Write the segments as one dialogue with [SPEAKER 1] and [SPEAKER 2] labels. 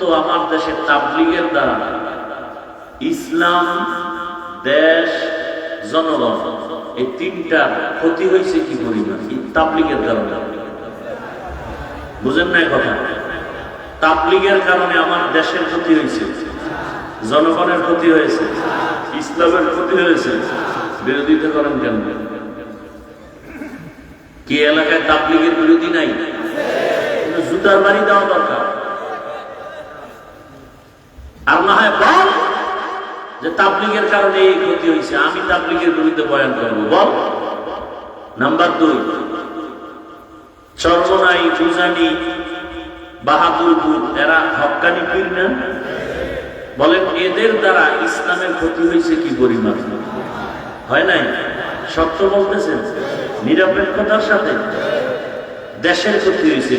[SPEAKER 1] তো আমার দেশের তাবলীগের দ্বারা ইসলাম, দেশ, জনগণ এই তিনটা ক্ষতি হয়েছে কি পরিমাণ তাবলীগের কারণে? বুঝেন না কথা? তাবলীগের কারণে আমার দেশের ক্ষতি হয়েছে, জনগণের ক্ষতি হয়েছে, ইসলামের ক্ষতি হয়েছে। বিরোধিতা করেন কেন? কি এলাকায় তাবলীগের বিরোধী নাই? জুতার বাড়ি দেওয়া দরকার। আর না হয় বল যে তাবলীগের কারণে এই ক্ষতি হয়েছে, আমি তাবলীগের বিরুদ্ধে বয়ান করবো, বল। নাম্বার 2, চরমনাই, ফুজানি, বাহাদুরপুর এরা হক্কানি পীর না? বলেন এদের দ্বারা ইসলামের ক্ষতি হয়েছে কি পরিমাণ? হয় নাই? সত্য বলতেছেন নিরপেক্ষতার সাথে। দেশের ক্ষতি হয়েছে,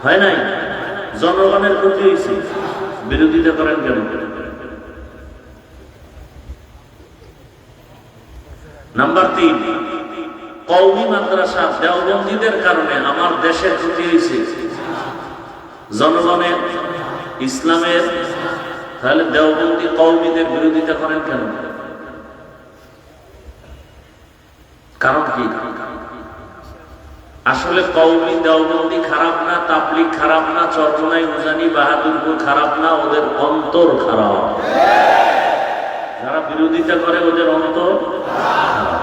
[SPEAKER 1] হয় নাই? জনগণের ক্ষতি হয়েছে। বিরোধিতা করেন কেন? নাম্বার 3, কওমি মাদ্রাসা দেওবন্দীদের কারণে আমার দেশের ক্ষতি হয়েছে, জনগণের, ইসলামের। তাহলে দেওবন্দি কওমিদের বিরোধিতা করেন কেন? কারণ কি? আসলে কওমি দেওবন্দি খারাপ না, তাবলীগ খারাপ না, চরমনাই, উজানি, বাহাদুরপুর খারাপ না, ওদের অন্তর খারাপ। যারা বিরোধিতা করে ওদের অন্তর খারাপ,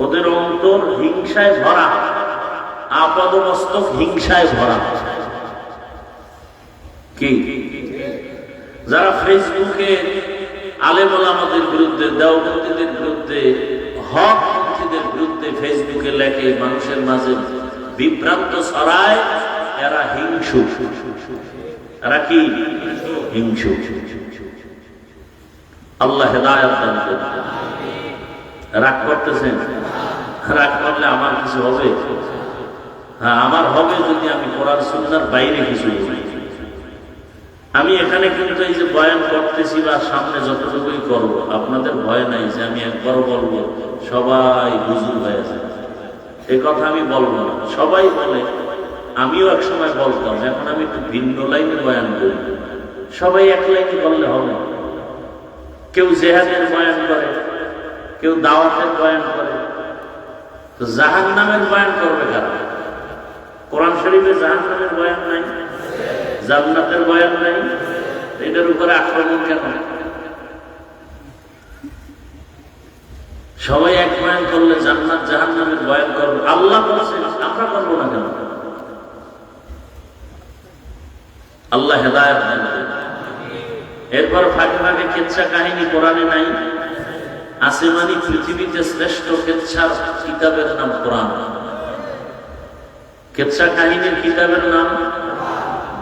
[SPEAKER 1] ওদের অন্তর হিংসায় ভরা, আপাদমস্তক হিংসায় ভরা। কি? যারা ফেসবুকে আলেম ওলামাদের বিরুদ্ধে, দেওবন্দীদের বিরুদ্ধে, হকপন্থীদের বিরুদ্ধে ফেসবুকে লেখে, মানুষের মাঝে বিভ্রান্ত ছড়ায়, এরা হিংসু। এরা কি? হিংসু। আল্লাহ হেদায়েত দান করুন। রাগ করতেছেন? রাগ করলে আমার কিছু হবে? হ্যাঁ, আমার হবে যদি আমি কোরআন সুন্নাহর বাইরে কিছু বলি। আমি এখানে কিন্তু এই যে বয়ান করতেছি বা সামনে যতটুকুই করবো, আপনাদের ভয় নাই যে আমি একবার বলবো সবাই হুজুর হয়ে যায়। এই কথা আমি বলবো না। সবাই বলে, আমিও এক সময় বলতাম, এখন আমি একটু ভিন্ন লাইনে বয়ান করি। সবাই এক লাইনে বললে হবে? কেউ জেহাদের বয়ান করে, কেউ দাওয়াতের বয়ান করে, তো জাহান্নামের বয়ান করবে কারা? কোরআন শরীফে জাহান্নামের বয়ান নাই, জান্নাতের বয়ান নাই, এটার উপরে আক্রমণ কেন? সবাই এক বয়ান করলে জান্নাত জাহান্নামের বয়ান করবে, আল্লাহ বলছেন, আমরা করবো না কেন? আল্লাহ হেদায়েত দেন। এরপর ফাঁকে ফাঁকে কেচ্ছা কাহিনী কোরআনে নাই? আসমানি পৃথিবীতে শ্রেষ্ঠ কেচ্ছার কিতাবের নাম কোরআন। কেচ্ছা কাহিনীর কিতাবের নাম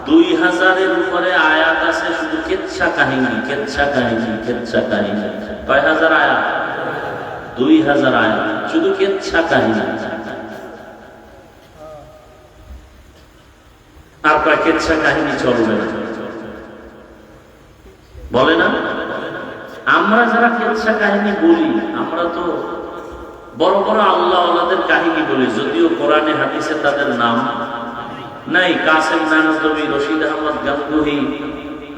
[SPEAKER 1] 2000-এর উপরে আয়াত আছে শুধু কেচ্ছা কাহিনী, কেচ্ছা কাহিনী, কেচ্ছা কাহিনী। কয় হাজার আয়াত? 2000 আয়াত শুধু কেচ্ছা কাহিনী। আর কয় কেচ্ছা কাহিনী চলবে না, বলে না? আমরা যারা কেচ্ছা কাহিনী বলি, আমরা তো বড় বড় আল্লাহ ওয়ালাদের কাহিনী বলি, যদিও কোরআনে হাদিসে তাদের নাম নাই। কাসেম নানতবি, রশিদ আহমদ গাঙ্গুহি,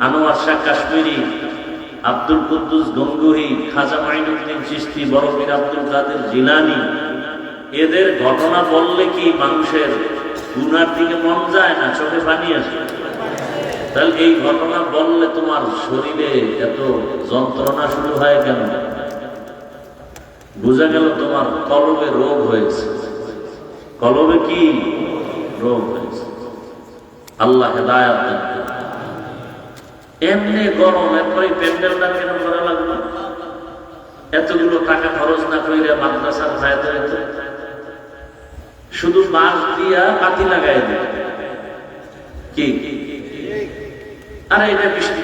[SPEAKER 1] আনোয়ার শাহ কাশ্মীরি, আব্দুল কুদ্দুস গঙ্গুহি, খাজা মাইনুদ্দিন চিশতি, বড় পীর আব্দুল কাদের জিলানী, এদের ঘটনা বললে কি মানুষের গুনার দিকে মন যায় না, চোখে পানি আসে? তাহলে এই ঘটনা বললে তোমার শরীরে এত যন্ত্রণা শুরু হয় কেন? বুঝা গেল তোমার কলবে রোগ হয়েছে। কলবে কি রোগ হয়েছে? আল্লাহ হেদায়েত দেন। এমনি গরম, এরপরে প্যান্ডেলটা কেন করা লাগলো? এতগুলো টাকা খরচ না করে মাদ্রাসার ফায়দা হইতো, শুধু বাঁশ দিয়া পাতি লাগাই দেয়। কি? আরে এটা বৃষ্টি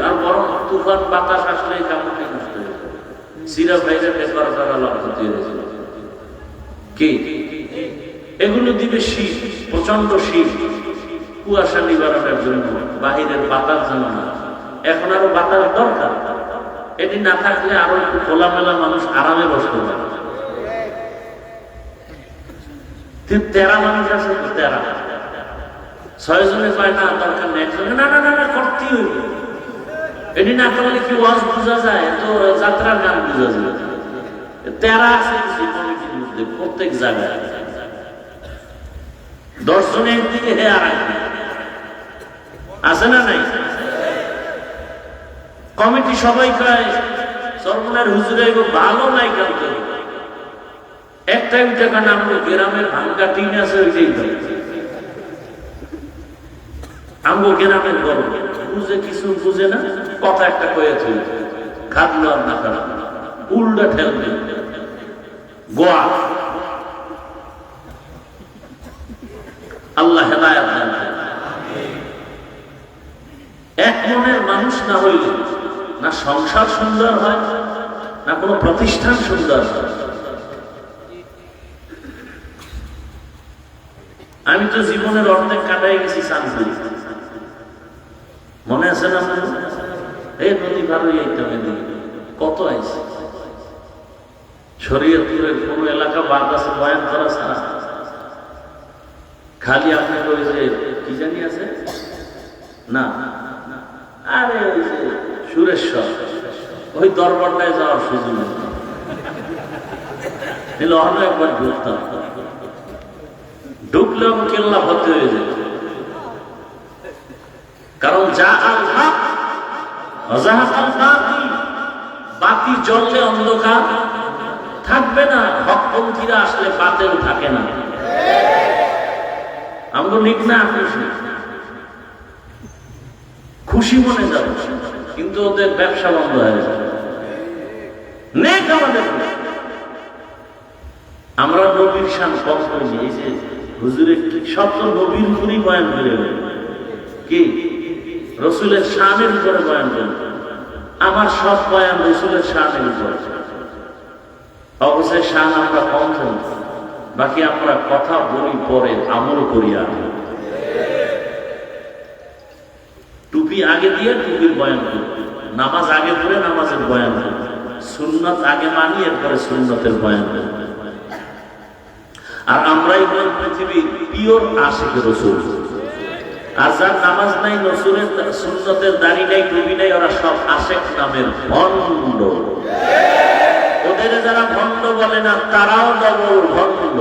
[SPEAKER 1] আর বরং তুফান বাতাস আসলে কামড় নষ্ট হয়ে সিরা ভাইরা বেকার করা লক্ষ্য হয়েছিল। কি? এগুলো দিবে শীত, প্রচন্ড শীত, কুয়াশা নিবারণের জন্য, বাহিরের বাতাস যেন না। এখন আরো বাতাস দরকার, এটি না থাকলে আরো একটু খোলামেলা মানুষ আরামে বসতে পারে। তেরা মানুষ আছে তো, তেরা 6 জনে পায় না, দরকার নেই, একজনে না না না না করতেই হইবে। এটি না করলে কি ওয়াজ বোঝা যায়? তো যাত্রার গান বোঝা যায়। তেরা আছে কমিটির মধ্যে প্রত্যেক জায়গায়, 10 জনে একদিকে, হে আর আছে না নাই? কমিটি সবাই কয় সরমনার হুজুরে ভালো নাই কালকে একটা টাকা নাম গ্রামের ভাঙ্গা টিন আছে, ওইটাই আমগো গ্রামের গর্ব। বুঝে কিছু বুঝে না, কথা একটা কয়েছে, খাটলো আর না খারাপ উল্টা ঠেলবে গোয়া। আল্লাহ হেদায়েত দান করেন। এক মনের মানুষ না হইলে না সংসার সুন্দর হয়, না কোনো প্রতিষ্ঠান সুন্দর হয়। আমি তো জীবনের অর্ধেক কাটাই গেছি চাঁদপুর, মনে আছে না? এই নদী পার হয়ে যেতাম, কত আইছে। শরীয়তপুরের কোন এলাকা বাদ আছে বয়ান করা ছাড়া? খালি আপনি ওই যে কি জানি আছে না, আরে ওই যে সুরেশ্বর, ওই দরবারটায় যাওয়ার সুযোগ নেই, অন্য একবার ঢুকতাম, ঢুকলেও কেল্লা ভর্তি হয়ে যেত। কারণ যা আল্লাহ বাতি জ্বললে অন্ধকার থাকবে না, হকপন্থীরা আসলে বাতিল থাকে না। আমরা নিক না খুশি মনে যাব, কিন্তু ওদের ব্যবসা বন্ধ হয়ে যাবে। নেক আমাদের, আমরা নবীর শান কম করি। এই যে হুজুরের সব তো নবীর উপরই বয়ান করে, কি রসুলের শানের উপরে বয়ান করে। আমার সব বয়ান রসুলের শানের উপরে। অবশ্যই শান আমরা কম করি, বাকি আমরা কথা বলি পরে, আমল করি আগে। টুপি আগে দিয়ে টুপির বয়ান করি, নামাজ আগে পড়ে নামাজের বয়ান করি, সুন্নত আগে মানি, এরপরে সুন্নতের বয়ান করি। আর আমরাই বলেন পৃথিবীর পিওর আশিক রসুল। আর যার নামাজ নাই, রসুলের সুন্নতের দাড়ি নাই, টুপি নাই, ওরা সব আশেক নামের ভণ্ড। ওদের যারা ভণ্ড বলে না, তারাও ডবল ভণ্ড।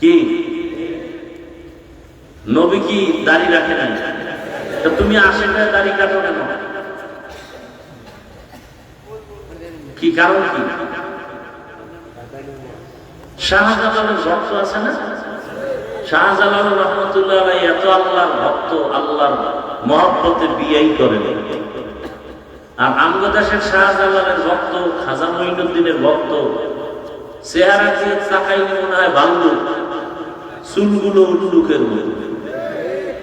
[SPEAKER 1] কি নবী কি দাড়ি রাখে নাই? তো তুমি আশেকের দাড়ি কাটো কেন? কি কারণ? কি শাহজালালের ভক্ত আছে না? শাহজালাল রহমতুল্লাহ আলাইহি এত আল্লাহর ভক্ত, আল্লাহর মহব্বতে বিয়েই করেন। আর আমগদাসের শাহজালালের ভক্ত, খাজা মঈনুদ্দিনের ভক্ত, চেহারা দিয়ে তাকাইলে মনে হয় ভাল্লুক, চুলগুলো উল্লুকের মতো।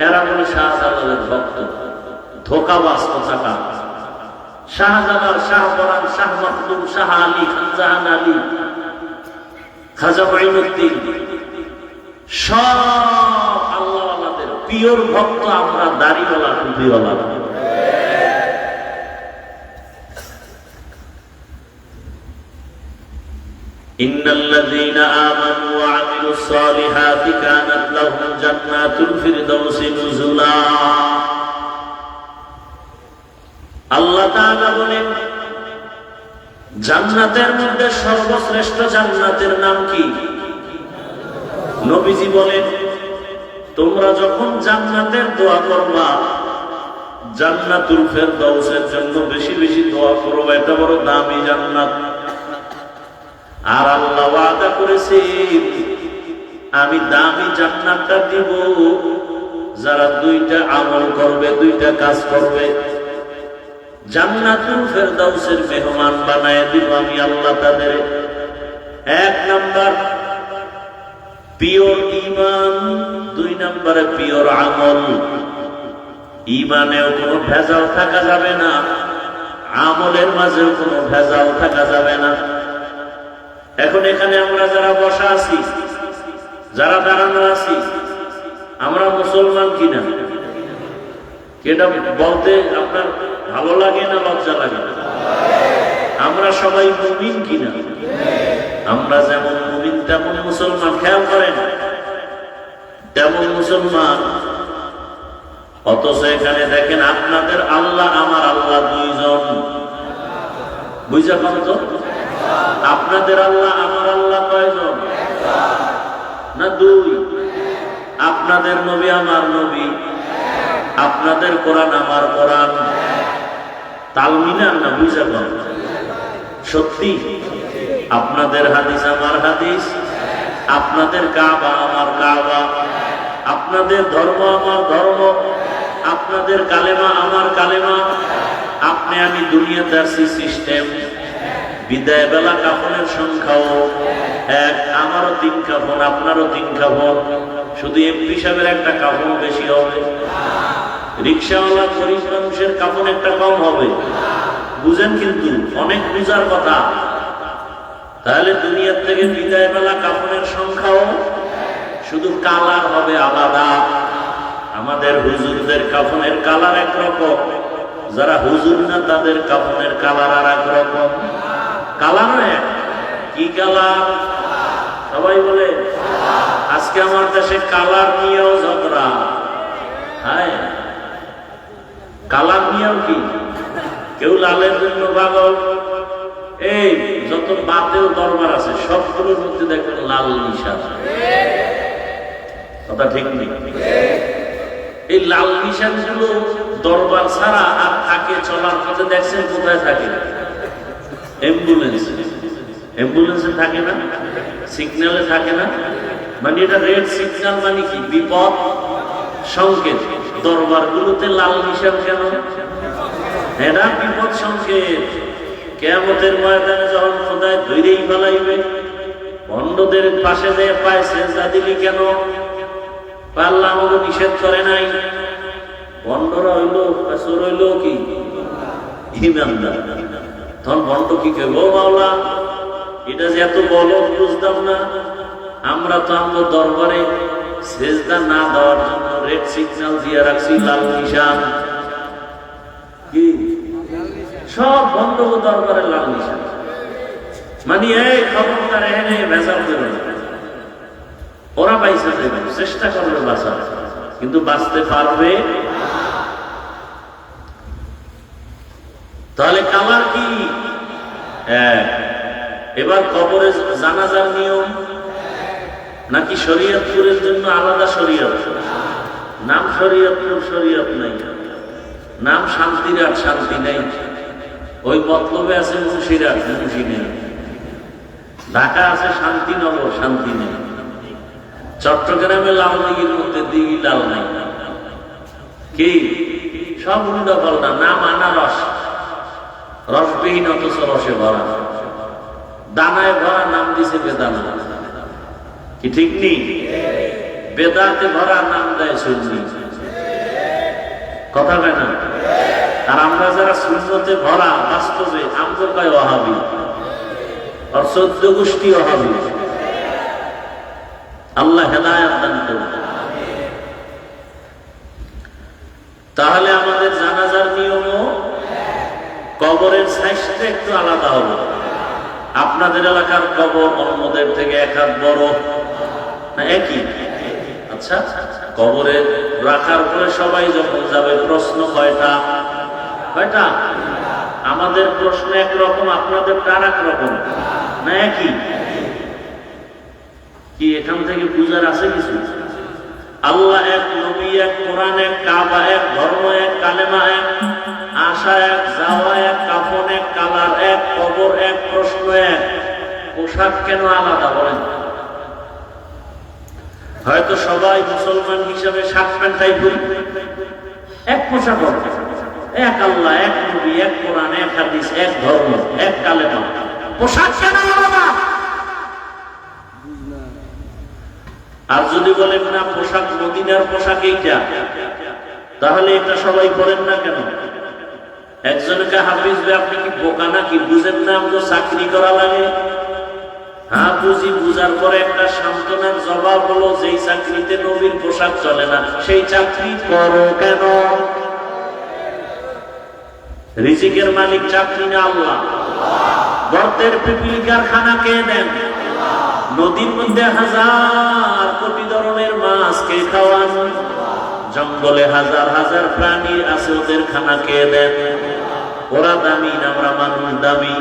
[SPEAKER 1] এরা বলে শাহজালালের ভক্ত, ধোকাবাজ কোথাকার। শাহজালাল, শাহপরান, শাহ মখদুম, শাহ আলী, খানজাহান আলী, খাজা মঈনুদ্দিন, সব আল্লাহওয়ালাদের পিওর ভক্ত। আমরা দাড়িওয়ালা, টুপিওয়ালা। ইন্নাল্লাযীনা আমানু ওয়া আমিলুস সালিহাতি কানাত লাহুম জান্নাতুল ফিরদাউসি নুজুলা। আল্লাহ তাআলা বলেন, জান্নাতের মধ্যে সর্বশ্রেষ্ঠ জান্নাতের নাম কি? নবীজি বলেন, তোমরা যখন জান্নাতের দোয়া করবা, জান্নাতুল ফিরদাউসের জন্য বেশি বেশি দোয়া করবা। এটা বড় দামি জান্নাত। আর আল্লাহ ওয়াদা করেছে, আমি দামি জান্নাতটা দিব যারা 2টা আমল করবে, 2টা কাজ করবে। জান্নাতুল ফিরদাউসের মেহমান বানায় দিব আমি আল্লাহ তাদের। 1 নাম্বার পিওর ঈমান, 2 নাম্বারে পিওর আমল। ঈমানেও কোনো ভেজাল থাকা যাবে না, আমলের মাঝেও কোনো ভেজাল থাকা যাবে না। এখন এখানে আমরা যারা বসা আছি, যারা দাঁড়ানো আছি, আমরা মুসলমান কিনা? এটা বলতে আপনার ভালো লাগে না লজ্জা লাগে? আমরা সবাই মুমিন কিনা? আমরা যেমন তেমন মুসলমান, খেয়াল করেন, তেমন মুসলমান, অথচ এখানে দেখেন আপনাদের আল্লাহ আমার আল্লাহ দুইজন। বুঝা কম তো? আপনাদের আল্লাহ আমার আল্লাহ কয়জন? না দুই। আপনাদের নবী আমার নবী, আপনাদের কোরআন আমার কোরআন। তাল মিলান না? বুঝা কম? সত্যি আপনাদের হাদিস আমার হাদিস, আপনাদের কাবা আমার কাবা, আপনাদের ধর্ম আমার ধর্ম, আপনাদের কালেমা আমার কালেমা। আপনি আমি দুনিয়াতে আসছি সিস্টেম। বিদায় বেলা কাফনের সংখ্যাও এক, আমারও 3 কাফন, আপনারও 3 কাফন। শুধু এমপি সাহেবের একটা কাফন বেশি হবে, রিক্সাওয়ালা গরিব মানুষের কাফন একটা কম হবে। বুঝেন? কিন্তু অনেক বুঝার কথা। তাহলে দুনিয়ার থেকে বিদায় বেলা কাফনের সংখ্যাও, শুধু কালার হবে আলাদা। আমাদের হুজুরদের কাফনের কালার একরকম, যারা হুজুর না তাদের কাফনের কালার আর একরকম। কালার এক। কি কালার? সবাই বলে। আজকে আমার দেশে কালার নিয়েও ঝগড়া। হ্যাঁ, কালার নিয়েও কি? কেউ লালের জন্য পাগল। এই যত বাতিল দরবার আছে সবগুলোর মধ্যে দেখবেন লাল নিশান। কথা ঠিক নেই? এই লাল নিশান গুলো দরবার ছাড়া আর থাকে চলার পথে দেখছেন কোথায় থাকে? অ্যাম্বুলেন্সে থাকে না, সিগন্যালে থাকে না। মানে এটা রেড সিগন্যাল, মানে কি? বিপদ সংকেত। দরবার গুলোতে লাল নিশান কেন? এরা বিপদ সংকেত। কিয়ামতের ময়দানে যখন খোদায় ধৈরেই ফেলাইবে, ভণ্ডদের পাশে যে পায় সেজদা দিলি কেন? আল্লাহ আমাকে নিষেধ করে নাই। ভণ্ডরা হইল চোর হইল কি ইমানদার। তখন ভণ্ড কি কেবো, মাওলা এটা যে এত বলো বুঝতাম না। আমরা তো আমরা দরবারে সেজদা না দেওয়ার জন্য রেড সিগন্যাল দিয়ে রাখছি, লাল নিশান। কি সব বন্ধ দরবারে লাল নিশান। মানে এই খবরদার এনে ভেজাল দেবে না। ওরা বাইসা দেবে, চেষ্টা করবে বাঁচা, কিন্তু বাঁচতে পারবে। তাহলে কালার কি? এবার কবরে জানাজার নিয়ম নাকি শরীয়তপুরের জন্য আলাদা শরীয়ত? নাম শরীয়তপুর, শরীয়ত নাই। নাম শান্তিরাট, শান্তি নাই। ওই মতলবে আছে মুন্সিরাট, মুন্সি নেই। ঢাকা আছে শান্তিনগর, শান্তি নেই। চট্টগ্রামে লালদিঘির মধ্যে দিঘি লাল নাই। কি সব উল্টা পাল্টা নাম। আনারস, রসবিহীন অথচ রসে ভরা। দানায় ভরা নাম দিছে বেদানা। কি ঠিক নেই? বেদাতে ভরা নাম দেয় সুন্নি। কথা কয় না? আর আমরা যারা সুন্নতে ভরা, বাস্তবে আমগো কয় ওয়াহাবি, আর 14 গোষ্ঠী ওয়াহাবি। আল্লাহ হেদায়েত দান করুন। তাহলে আমাদের জানাজার নিয়মও কবরের সাইজটা একটু আলাদা হবে। আপনাদের এলাকার কবর অন্যদের থেকে এক হাত বড় না? একই। আচ্ছা, কবরে রাখার পরে সবাই যখন যাবে, প্রশ্ন কয়টা? কয়টা? আমাদের প্রশ্ন একরকম, আপনাদের তার একরকম না? একই। কি এখান থেকে বুঝার আছে কিছু? আল্লাহ এক, নবী এক, কোরআন এক, কাবা এক, ধর্ম এক, কালেমা এক, আশা এক, যাওয়া এক, কাফন এক, কালার এক, কবর এক, প্রশ্ন এক। পোশাক কেন আলাদা বলেন? হয়তো সবাই মুসলমান হিসাবে শার্ট প্যান্টাই পরি, এক পোশাক হবে। এক আল্লাহ, এক নবী, এক কোরআন, এক হাদিস, এক ধর্ম, এক কালেমা। পোশাক কেন আলাদা? আর যদি বলেন না পোশাক মদিনার পোশাক এইটা, তাহলে এটা সবাই পড়েন না কেন? একজনকে হাফিজ ভাই, আপনি কি বোকা নাকি? বুঝেন না আমাকে চাকরি করা লাগে? হ্যাঁ বুঝি। বুঝার পরে একটা সান্ত্বনার জবাব হলো, যেই চাকরিতে নবীর পোশাক চলে না সেই চাকরি করো কেন? রিজিকের মালিক চাকরি না আল্লাহ? গর্তের পিপিলিকার খানা কে দেন? নদীর মধ্যে হাজার কোটি ধরনের মাছকে খাওয়ান, জঙ্গলে হাজার হাজার প্রাণী আছে, ওদের খানা খেয়ে দেন। ওরা দামি না আমরা মানুষ দামি?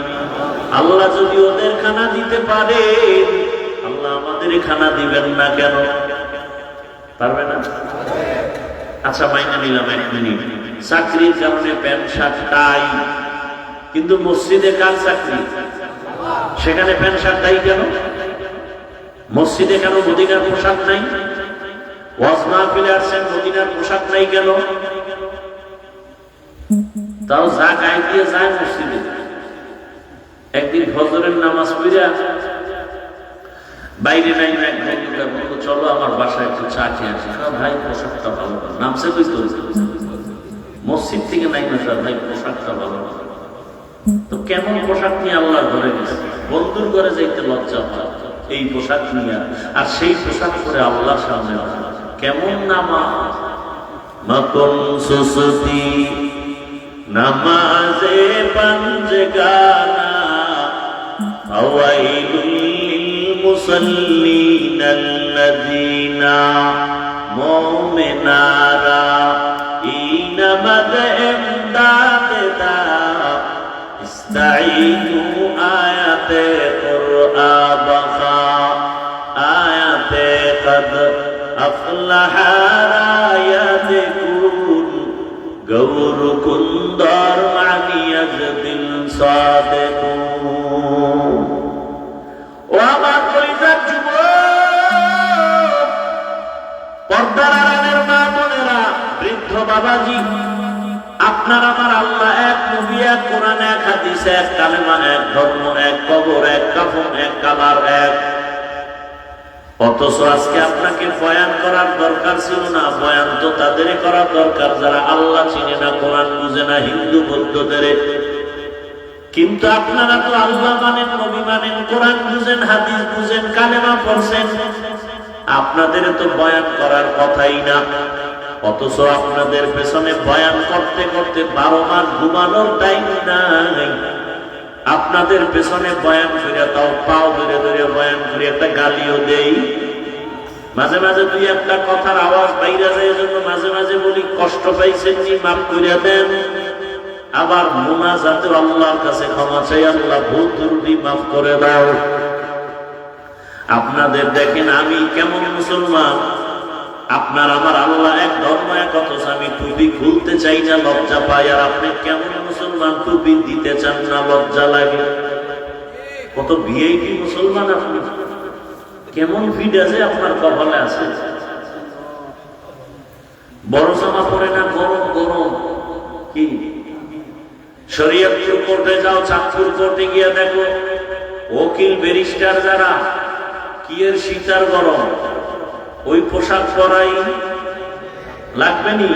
[SPEAKER 1] আল্লাহ যদি ওদের খানা দিতে পারে, আল্লাহ আমাদের খানা দিবেন না কেন? পারবে না? আচ্ছা মাইনে নিলাম 1 মিনিট, চাকরির কারণে প্যান্ট শার্ট টাই, কিন্তু মসজিদে কার চাকরি? সেখানে প্যান্ট শার্ট টাই কেন? মসজিদে কেন মদিনার পোশাক নাই? ওয়াজ মাহফিলে আসছেন, মদিনার পোশাক নাই কেন? তাও যা গায়ে দিয়ে যায় মসজিদে। একদিন ফজরের নামাজ পড়া বাইরে নাই না, বলতো চলো আমার বাসায় একটু চা খেয়ে আসি। ভাই পোশাকটা ভালো না, নামছে বুঝতে মসজিদ থেকে নাই না, ভাই পোশাকটা ভালো না। তো কেমন পোশাক নিয়ে আল্লাহর ঘরে গেছে? বন্ধুর ঘরে যাইতে লজ্জা হয় এই পোশাক নিয়ে, আর সেই পোশাক পরে আল্লাহর সামনে কেমন নামাজ। মকম সুসতি নামাজে পঞ্জগানা ফাওয়াইলুল মুসাল্লিন আল্লাযীনা মুমিনারা ইনামাদ ইমদাদা ইস্তাঈনু আয়াতে কুরআবা আয়াতে কদ আফলাহা রায়াতুন গৌর কুন্দর মানিয়াজ দিল সাদেকুন। ও আমার পরিবার যুবক, পর্দার আড়ালের মা বোনেরা, বৃদ্ধ বাবাজি, আপনার আমার আল্লাহ এক, নবী এক, কোরআন এক, হাদিস এক, কালেমা এক, ধর্ম এক, কবর এক, কাফন এক, কালার এক। অথচ আজকে আপনাকে বয়ান করার দরকার ছিল না। বয়ান তো তাদের করা দরকার যারা আল্লাহ চিনে না, কোরআন বুঝে না, হিন্দু বৌদ্ধদের। কিন্তু আপনারা তো আল্লাহ মানেন, নবী মানেন, কোরআন বুঝেন, হাদিস বুঝেন, কালেমা পড়ছেন, আপনাদের তো বয়ান করার কথাই না। অথচ আপনাদের পেছনে বয়ান করতে করতে 12 মাস ঘুমানোর টাইম নাই। আপনাদের পেছনে বয়ান করে তাও পাও ধরে ধরে বয়ান করে একটা গালিও দেই, মাঝে মাঝে 2-1টা কথার আওয়াজ বাইরে যায়, এজন্য মাঝে মাঝে বলি কষ্ট পাইছেন নি, মাফ করে দেন। আবার মুনাজাতে আল্লাহর কাছে ক্ষমা চাই, আল্লাহ ভুল ত্রুটি মাফ করে দাও। আপনাদের দেখেন আমি কেমন মুসলমান, আপনার আমার আল্লাহ এক, ধর্ম এক, অথচ আমি টুপি খুলতে চাই না, লজ্জা পাই। আর আপনি কেমন মুসলমান, টুপি দিতে চান না, লজ্জা লাগে। কত ভিআইপি মুসলমান আপনি, কেমন ভিড আছে আপনার কপালে আছে। বড় জামা পরে না, গরম গরম। কি শরীয়তপুর কোর্টে যাও, চাঁদপুর কোর্টে গিয়ে দেখো উকিল ব্যারিস্টার যারা, কি এর শীতার গরম, ওই পোশাক পরাই লাগবে নি।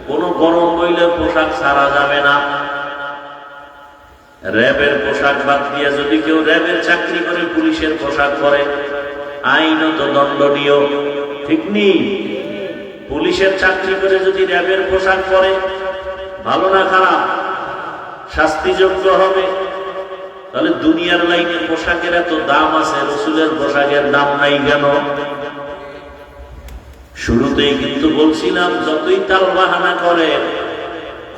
[SPEAKER 1] কোন গরম হইলে পোশাক ছাড়া যাবে না। র্যাবের পোশাক বাদ দিয়ে যদি কেউ র্যাবের চাকরি করে পুলিশের পোশাক পরে, আইনত দণ্ডনীয়, ঠিক নেই? পুলিশের চাকরি করে যদি র্যাবের পোশাক পরে, ভালো না খারাপ? শাস্তিযোগ্য হবে। তাহলে দুনিয়ার লাইনে পোশাকের এত দাম আছে, রসুলের পোশাকের দাম নাই কেন? শুরুতেই কিন্তু বলছিলাম, যতই তাল বাহানা করে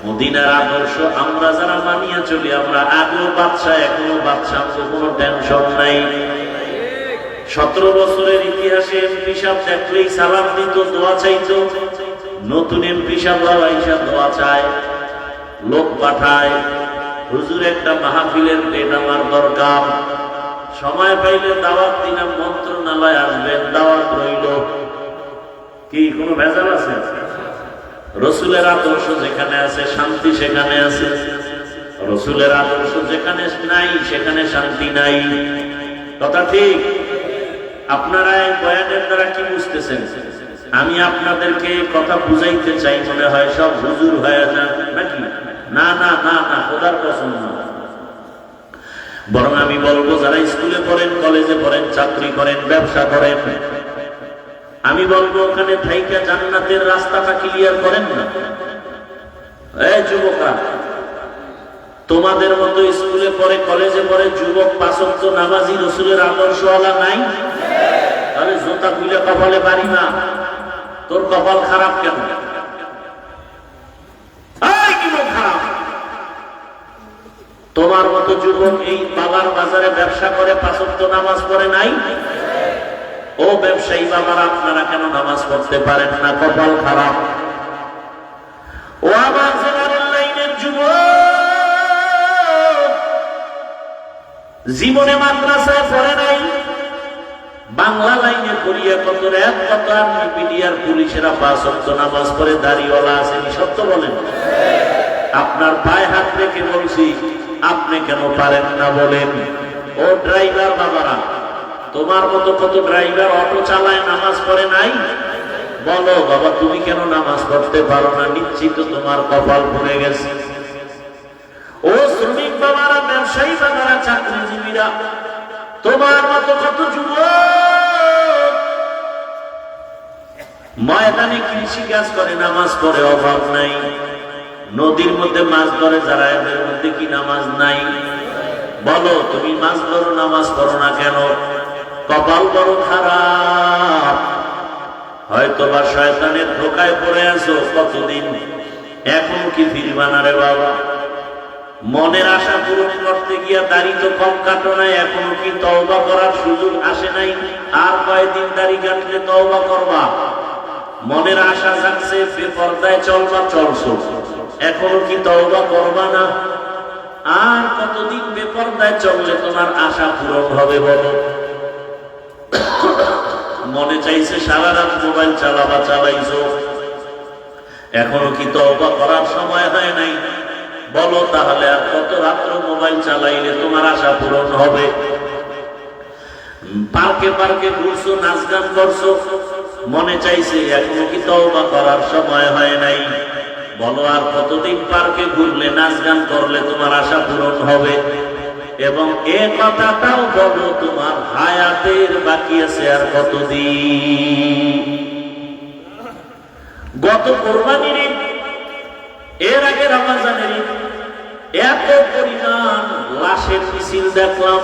[SPEAKER 1] মদিনার আদর্শ আমরা যারা মানিয়ে চলি, আমরা আগেও বাচ্চা, এখনো বাচ্চা, কোনো টেনশন নাই। 17 বছরের ইতিহাসে এমপি সাহেব দেখলেই সালাম দিত, দোয়া চাইতো। নতুন এমপি সাহেব আইসা দোয়া চায়, লোক পাঠায়, হুজুর একটা মাহফিলের ডেট আমার দরকার, সময় পাইলে দাওয়াত দিলাম, মন্ত্রণালয় আসবেন, দাওয়াত রইল। কি কোনো ভেজাল আছে? রসুলের আদর্শ যেখানে আছে শান্তি সেখানে আছে, রসুলের আদর্শ যেখানে নাই সেখানে শান্তি নাই। কথা ঠিক? আপনারা এই বয়ানের দ্বারা কি বুঝতেছেন? আমি আপনাদেরকে কথা বুঝাইতে চাই, মনে হয় সব হুজুর হয়ে যান নাকি? না না না না, খোদার কসম না। বরং আমি বলবো যারা স্কুলে পড়েন, কলেজে পড়েন, চাকরি করেন, ব্যবসা করেন, আমি বলবো ওখানে থাইকা জান্নাতের রাস্তাটা ক্লিয়ার করেন না। এই যুবকরা, তোমাদের মতো স্কুলে পড়ে, কলেজে পড়ে যুবক পাঁচ ওয়াক্ত নামাজি রাসূলের আদর্শওয়ালা নাই? তাহলে জুতা খুলে কপালে বাড়ি না, তোর কপাল খারাপ কেন? খারাপ। তোমার মতো যুবক এই বাবার বাজারে ব্যবসা করে পাঁচ ওয়াক্ত নামাজ পড়ে নাই? ও ব্যবসায়ী বাবারা, আপনারা কেন নামাজ পড়তে পারেন না? কপাল খারাপ। ও আমার জেনারেল লাইনের যুবক, জীবনে মাদ্রাসায় পড়ে নাই, বাংলা লাইনে পড়িয়া কত র্যাব, কত আর্মি, বিডিআর, পুলিশেরা পাঁচ ওয়াক্ত নামাজ পড়ে দাড়িওয়ালা আসেনি। সত্য বলেন? আপনার পায়ে হাত রেখে বলছি, আপনি কেন পারেন না বলেন? ও ড্রাইভার বাবারা, তোমার মতো কত ড্রাইভার অটো চালায়, নামাজ পড়ে নাই? বলো বাবা, তুমি কেন নামাজ পড়তে পারো না? নিশ্চিত তোমার কপাল পড়ে গেছে। ও শ্রমিক বাবারা, ব্যবসায়ী বাবারা, চাকরিজীবীরা, তোমার মতো কত যুবক ময়দানে কৃষি কাজ করে, নামাজ পড়ে, অভাব নাই। নদীর মধ্যে মাছ ধরে যারা, এদের মধ্যে কি নামাজ নাই? বলো, তুমি মাছ ধরো, নামাজ পড়ো না কেন? কপাল বড় খারাপ। হয়তো বা শয়তানের ধোকায় পড়ে আছো কতদিন, এখনো কি ফিরবা না রে বাবা? মনের আশা পূরণ করতে গিয়া দাড়ি তো কম কাটো নাই, এখনো কি তওবা করার সুযোগ আসে নাই? আর কয়দিন দাড়ি কাটলে তওবা করবা? মনের আশা জাগছে, বেপরদায় চলবা, চলছো, এখনো কি তওবা করবা না? আর কতদিন বেপরদায় চললে তোমার আশা পূরণ হবে বলো? মনে চাইছে সারা রাত মোবাইল চালাবা, চালাইছো, এখনো কি তওবা করার সময় হয় নাই? বলো তাহলে আর কত রাত্র মোবাইল চালাইলে তোমার আশা পূরণ হবে? পার্কে পার্কে ঘুরছো, নাচ গান করছো, মনে চাইছে, এখনো কি তওবা করার সময় হয় নাই? বলো আর কতদিন পার্কে ঘুরলে, নাচ গান করলে তোমার আশা পূরণ হবে? এবং এ কথাটাও বলো, তোমার হায়াতের বাকি আছে আর কতদিন? গত কোরবানির ঈদ, এর আগে রমজানের ঈদ, এত পরিমাণ লাশের মিছিল দেখলাম,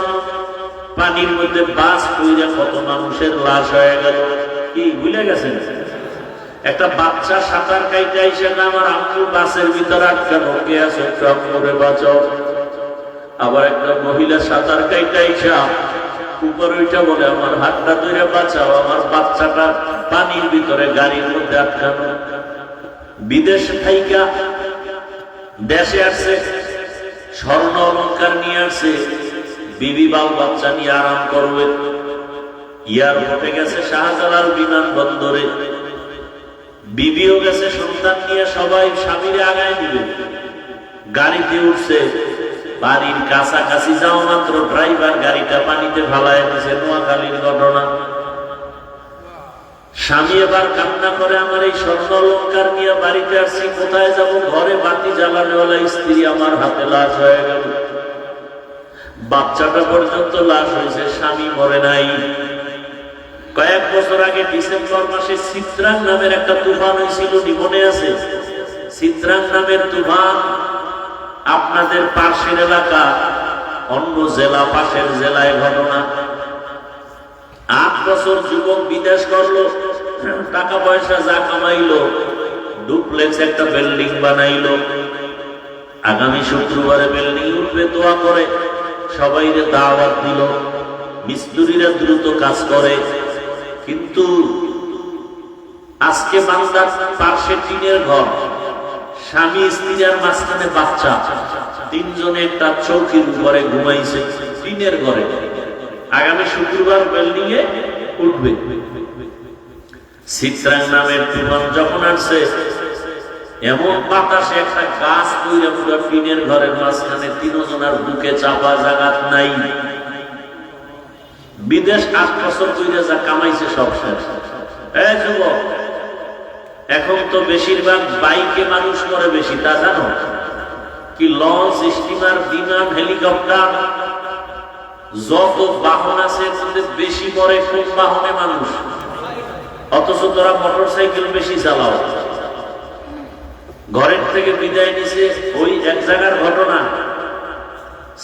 [SPEAKER 1] পানির মধ্যে বাস কইরা কত মানুষের লাশ হয়ে গেল। কি ভুলে গেছেন? একটা বাচ্চা সাঁতার কাইতে আইসে, আমার আম্মু বাসের ভিতরে আটকানো, কে আছে করে বাঁচাও। আবার একটা মহিলা সাঁতার কাইতে আইসা উপরে উঠা বলে, আমার হাতটা ধরে বাঁচাও, আমার বাচ্চাটা পানির ভিতরে গাড়ির মধ্যে আটকানো। বিদেশ থাইকা দেশে আসছে, স্বর্ণ অলংকার নিয়ে আসছে, বিবি বাল বাচ্চা নিয়ে আরাম করবে। এয়ারপোর্টে গেছে, শাহজালাল বিমানবন্দরে, বিবিও গেছে সন্তান নিয়ে, সবাই স্বামীরে আগায় দিবে। গাড়িতে উঠছে, বাড়ির কাছাকাছি যাও মাত্র ড্রাইভার গাড়িটা পানিতে ফালায় দিয়েছে। নোয়াখালীর ঘটনা। স্বামী এবার কান্না করে, আমার এই স্বর্ণ অলংকার নিয়ে বাড়িতে আসছি, কোথায় যাব? ঘরে বাতি জ্বালানোওয়ালা স্ত্রী আমার হাতে লাশ হয়ে গেল। বাচ্চাটা পর্যন্ত লাশ হয়েছে, স্বামী মরে নাই। কয়েক বছর আগে ডিসেম্বর মাসে চিত্রাং নামের একটা তুফান হয়েছিল, মনে আছে? চিত্রাং নামের তুফান আপনাদের পাশের এলাকা, অন্য জেলা, পাশের জেলায় ঘটনা। 8 বছর যুবক বিদেশ করলো, টাকা পয়সা যা কামাইলো, ডুপ্লেক্স একটা বিল্ডিং বানাইলো। আগামী শুক্রবারে বিল্ডিং উঠবে, দোয়া করে সবাইরে দাওয়াত দিল। মিস্ত্রিরা দ্রুত কাজ করে, কিন্তু আজকে বাংলার পাশে টিনের ঘর, স্বামী স্ত্রীর মাঝখানে বাচ্চা, 3 জনে একটা চৌকির উপরে ঘুমাইছে টিনের ঘরে। আগামী শুক্রবার বিল্ডিং এ উঠবে। চিত্রাং নামের তুফান যখন আসছে, এমন বাতাসে একটা গাছ কইরা পুরো টিনের ঘরের মাঝখানে, 3 জনের বুকে চাপা, জায়গা নাই। বিদেশ 8 বছর কইরা যা কামাইছে সব শেষ। এই যুবক, এখন তো বেশিরভাগ বাইকে মানুষ মরে বেশি, তা জানো? কি লঞ্চ, স্টিমার, বিমান, হেলিকপ্টার, যত বাহন আছে বেশি মরে কোন বাহনে মানুষ? অথচ তোরা মোটর সাইকেল বেশি চালাও। ঘরের থেকে বিদায় নিছে, ওই এক জায়গার ঘটনা,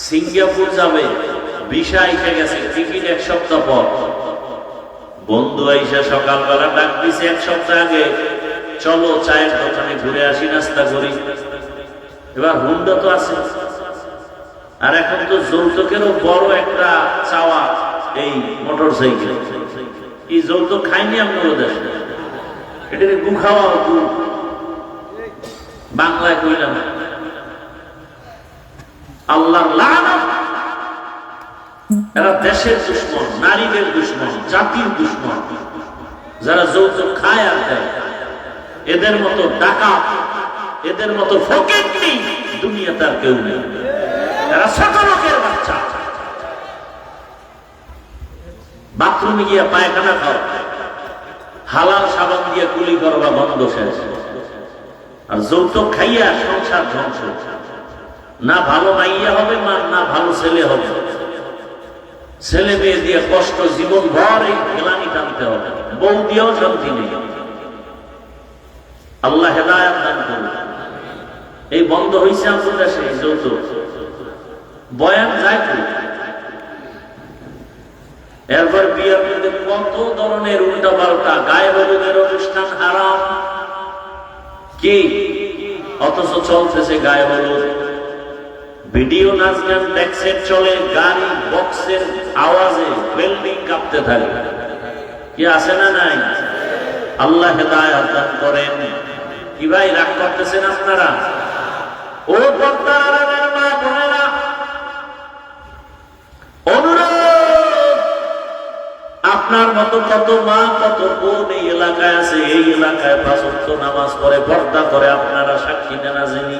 [SPEAKER 1] সিঙ্গাপুর যাবে, ভিসা এসে গেছে, টিকিট 1 সপ্তাহ পর। বন্ধু আইসা সকালবেলা ডাক দিছে 1 সপ্তাহ আগে, চলো চায়ের দোকানে ঘুরে আসি, নাস্তা করি। এবার হুন্ডা তো আছে, আর এখন তো যৌতুকেরও বড় একটা চাওয়া এই মোটর সাইকেল। এই যৌতুক খাইনি আপনার দেশে, এটা গু খাওয়া, গু বাংলায় কইলাম আল্লাহর লানত। এরা দেশের দুশ্মন, নারীদের দুশ্মন, জাতির দুশ্মন। যারা যৌতুক খায় আর দেয়, এদের মতো ডাকাত, এদের মতো ফকিন্নি দুনিয়াতে আর কেউ নেই। এরা ছোট লোকের বাচ্চা। বাথরুমে গিয়ে পায়খানা খাও, হালাল সাবান দিয়ে কুলি করবা, বন্ধ শেষ। আর যৌতুক খাইয়া সংসার ধ্বংস। না ভালো মাইয়া হবে, না ভালো ছেলে হবে। ছেলে মেয়ে দিয়ে কষ্ট, জীবন ভর এই গ্লানি টানতে হবে। বউ দিয়েও শান্তি নেই। আল্লাহ হেদায়েত দান করুন। এই বন্ধ হয়েছে আমাদের দেশে যৌতুক। বয়ান যায় তো, এরপর বিয়ের মধ্যে কত ধরনের উল্টা পাল্টা, গায়ে হলুদের অনুষ্ঠান হারাম কি, অথচ চলতেছে গায়ে হলুদ। ভিডিও নাচ গান ট্যাক্সের চলে, গাড়ি বক্সের আওয়াজে বিল্ডিং কাঁপতে থাকে। কি আছে না নাই? আল্লাহ হেদায়েত দান করেন। কি ভাই রাগ করতেছেন আপনারা? ও পর্দার আড়ালের মা বোনেরা, অনুরোধ, আপনার মতো কত মা কত বোন এই এলাকায় আছে। এই এলাকায় 5 ওয়াক্ত নামাজ পড়ে, পর্দা করে, আপনারা সাক্ষী দেন আসেনি?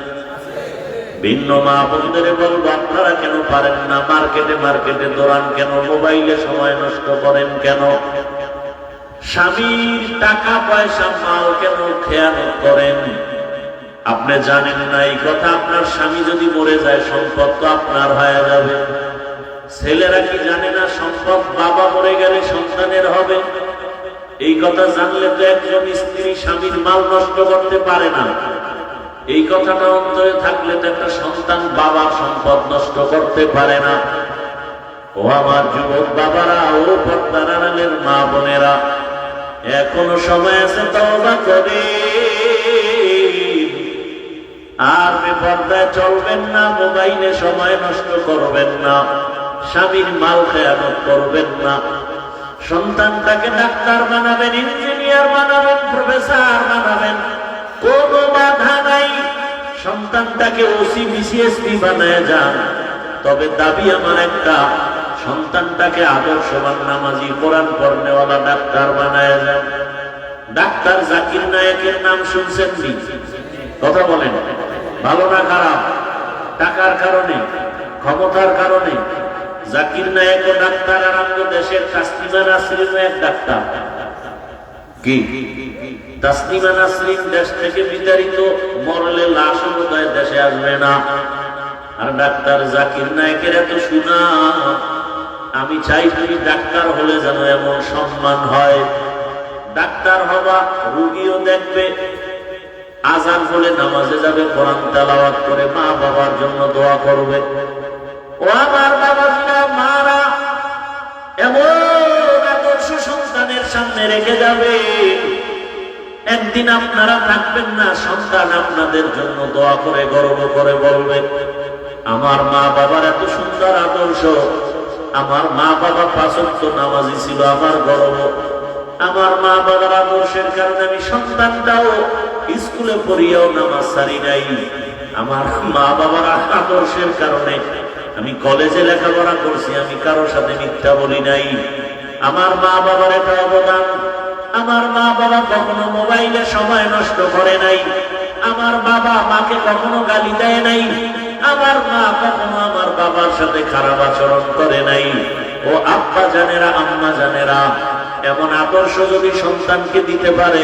[SPEAKER 1] ভিন্ন মা বোনদের বলবো, আপনারা কেন পারেন না? মার্কেটে দৌড়ান কেন? মোবাইলে সময় নষ্ট করেন কেন? স্বামীর টাকা পয়সা মাল কেন খেয়ানত করেন? আপনি জানেন না এই কথা? আপনার স্বামী যদি মরে যায়, সম্পদ তো আপনার হয়ে যাবে। ছেলেরা কি জানে না সম্পদ বাবা মরে গেলে সন্তানের হবে? এই কথা জানলে তো একজন স্ত্রী স্বামীর মাল নষ্ট করতে পারে না। এই কথাটা অন্তরে থাকলে তো একটা সন্তান বাবার সম্পদ নষ্ট করতে পারে না। ও আমার যুবক বাবারা, ও পর্দার আড়ালের মা বোনেরা, এখনো সময় আছে, তওবা করে আর বেপরদায় চলবেন না, মোবাইলে সময় নষ্ট করবেন না, স্বামীর মাল খেয়ানত করবেন না। সন্তানটাকে ডাক্তার বানাবেন, ইঞ্জিনিয়ার বানাবেন, প্রফেসর বানাবেন, কোনো বাধা নাই। সন্তানটাকে ওসি বিসিএসপি বানায় যান। তবে দাবি আমার একটা, সন্তানটাকে আদর্শবান, নামাজি, কোরআন পড়নেওয়ালা ডাক্তার বানায় যান। ডাক্তার জাকির নায়েকের নাম শুনছেন নি? কথা বলেন, ভালো না খারাপ? টাকার কারণে, ক্ষমতার কারণে জাকির নায়েক ও ডাক্তার। আর আমাদের দেশের তাসলিমা নাসরিন এক ডাক্তার। কি তাসলিমা নাসরিন দেশ থেকে বিতাড়িত, মরলে লাশ বোধহয় দেশে আসবে না। আর ডাক্তার জাকির নায়েকের এত সুনাম। আমি চাই তুমি ডাক্তার হলে যেন এমন সম্মান হয়। ডাক্তার হবা, রোগীও দেখবে, আজান হলে নামাজে যাবে, কোরআন তেলাওয়াত করে মা বাবার জন্য দোয়া করবে। ও আমার বাবাজিরা, মারা এমন আদর্শ সন্তানের সামনে রেখে যাবে, একদিন আপনারা থাকবেন না, সন্তান আপনাদের জন্য দোয়া করে গর্ব করে বলবে, আমার মা বাবার এত সুন্দর আদর্শ, আমার মা বাবা 5 ওয়াক্ত নামাজি ছিল, আমার গর্ব। আমার মা বাবার আদর্শের কারণে আমি সন্তানটাও স্কুলে পড়িয়াও নামাজ ছাড়ি নাই। আমার মা বাবার আদর্শের কারণে আমি কলেজে লেখাপড়া করছি, আমি কারোর সাথে মিথ্যা বলি নাই। আমার মা বাবার এটা অবদান। আমার মা বাবা কখনো মোবাইলে সময় নষ্ট করে নাই। আমার বাবা মাকে কখনো গালি দেয় নাই। আমার মা কখনো আমার বাবার সাথে খারাপ আচরণ করে নাই। ও আব্বা জানেরা, আম্মা জানেরা, এমন আদর্শ যদি সন্তানকে দিতে পারে,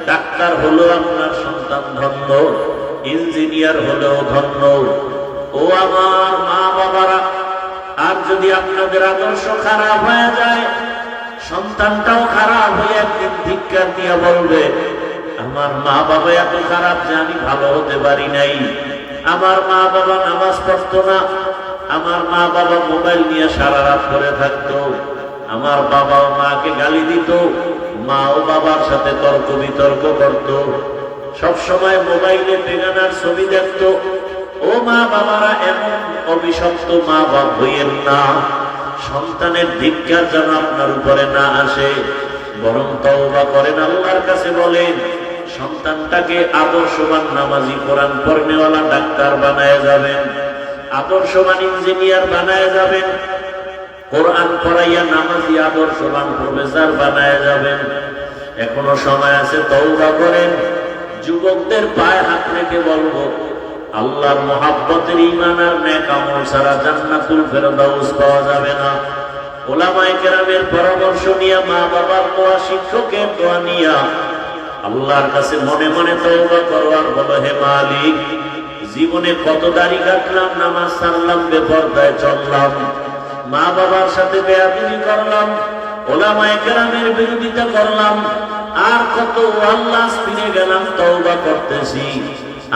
[SPEAKER 1] ডাক্তার হলো আপনার সন্তান ধন্য, ইঞ্জিনিয়ার হলেও ধন্য। ও আমার মা বাবারা, আর যদি আপনাদের আদর্শ খারাপ হয়ে যায়, সন্তানটাও খারাপ হয়ে একদিন ধিক্কার দিয়া বলবে, আমার মা বাবা এত খারাপ যে আমি ভালো হতে পারি নাই। আমার মা বাবা নামাজ পড়তো না, আমার মা বাবা মোবাইল নিয়ে সারা রাত করে থাকতো, আমার বাবা ও মাকে গালি দিত, মা ও বাবার সাথে তর্ক বিতর্ক করত, সবসময় মোবাইলে বেগানার ছবি দেখত। ও মা বাবারা, এমন অভিশপ্ত মা বাবা হইয়েন না। সন্তানের ধিক্কার যেন আপনার উপরে না আসে, বরং তওবা করেন, আল্লাহর কাছে বলেন, সন্তানটাকে আদর্শবান নামাজি, কোরআন পড়নেওয়ালা ডাক্তার বানায় যাবেন, আদর্শবান ইঞ্জিনিয়ার বানায় যাবেন, কোরআন পড়াইয়া নামাজি আদর্শবান প্রফেসর বানায় যাবেন। এখনো সময় আছে, তওবা করেন। যুবকদের পায়ে হাত রেখে বলবো, আল্লাহর মহাব্বতের ঈমান আর নেক আমল ছাড়া জান্নাতুল ফেরদাউস পাওয়া যাবে না। উলামায়ে কেরামের পরামর্শ নিয়ে, মা বাবার দোয়া, শিক্ষকের দোয়া নিয়া আল্লাহর কাছে মনে মনে তওবা করো আর বলো, হে মালিক, জীবনে কত দাড়ি কাটলাম, নামাজ ছাড়লাম, বেপরদায় চললাম, মা বাবার সাথে বেয়াদবি করলাম, উলামায়ে কেরামের বিরোধিতা করলাম, আর কত আল্লাহ ফিরে গেলাম, তওবা করতেছি,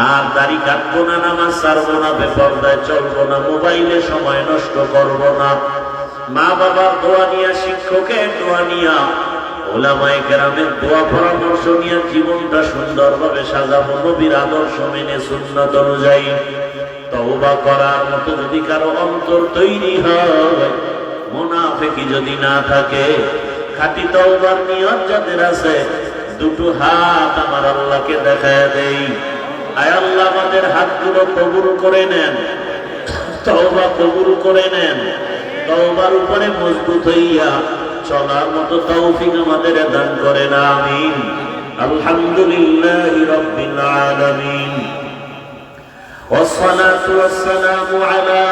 [SPEAKER 1] আর দাড়ি কাটবো না, নামাজ ছাড়বো না, বেপরদায় চলবো না, মোবাইলে সময় নষ্ট করবো না। মা বাবার দোয়া নিয়া, শিক্ষকের দোয়া নিয়া, উলামায়ে কেরামের দোয়া পরামর্শ নিয়ে জীবনটা সুন্দরভাবে সাজাবো, নবীর আদর্শ মেনে, সুন্নাত অনুযায়ী। তওবা করার মতো যদি কারো অন্তর তৈরি হয়, মুনাফিকি যদি না থাকে, খাঁটি তওবার নিয়ত যাদের আছে, দুটো হাত আমার আল্লাহকে দেখায় দেই। আয় আল্লাহ, আমাদের হাতগুলো কবুল করে নেন, তওবা কবুল করে নেন, তওবার উপরে মজবুত হইয়া চলার মতো তৌফিক আমাদের দান করেন, আমিন। আলহামদুলিল্লাহি রাব্বিল আলামিন, والصلاة والسلام على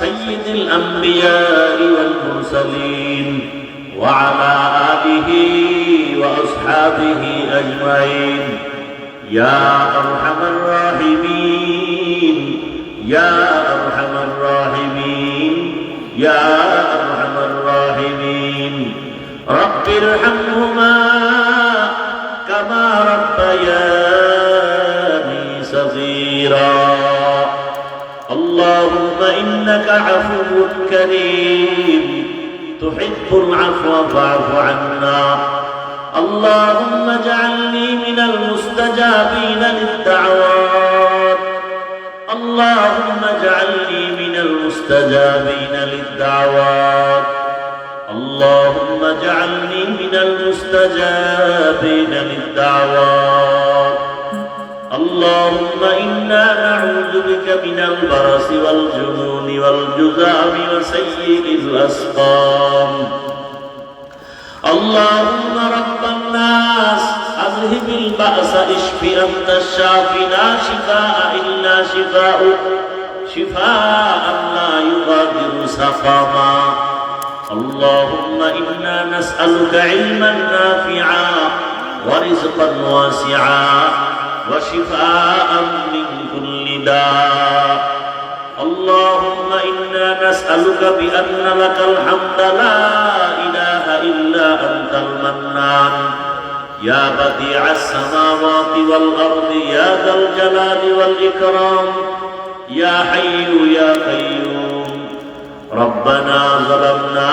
[SPEAKER 1] سيد الأنبياء والمرسلين وعلى آله وأصحابه أجمعين. يا أرحم الراحمين، يا أرحم الراحمين، يا أرحم الراحمين. رب ارحمهما كما ربياني صغيرا. اللهم إنك عفو كريم تحب العفو فاعف عنا. اللهم اجعلني من المستجابين للدعوات. اللهم اجعلني من المستجابين للدعوات. اللهم اجعلني من المستجابين للدعوات. اللهم إنا نعوذ بك من البرص والجنون والجذام وسيء الأسقام. اللهم رب الناس أذهب البأس اشف أنت الشافي لا شفاء إلا شفاؤك شفاء لا يغادر سقما. اللهم إنا نسألك علما نافعا ورزقا واسعا وشفاء من كل داء. اللهم إنا نسألك بأن لك الحمد لا إله إلا أنت المنان يا بديع السماوات والأرض يا ذا الجلال والإكرام يا حي يا قيوم. ربنا ظلمنا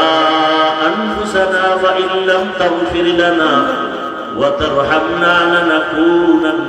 [SPEAKER 1] أنفسنا وإن لم تغفر لنا وترحمنا لنكونن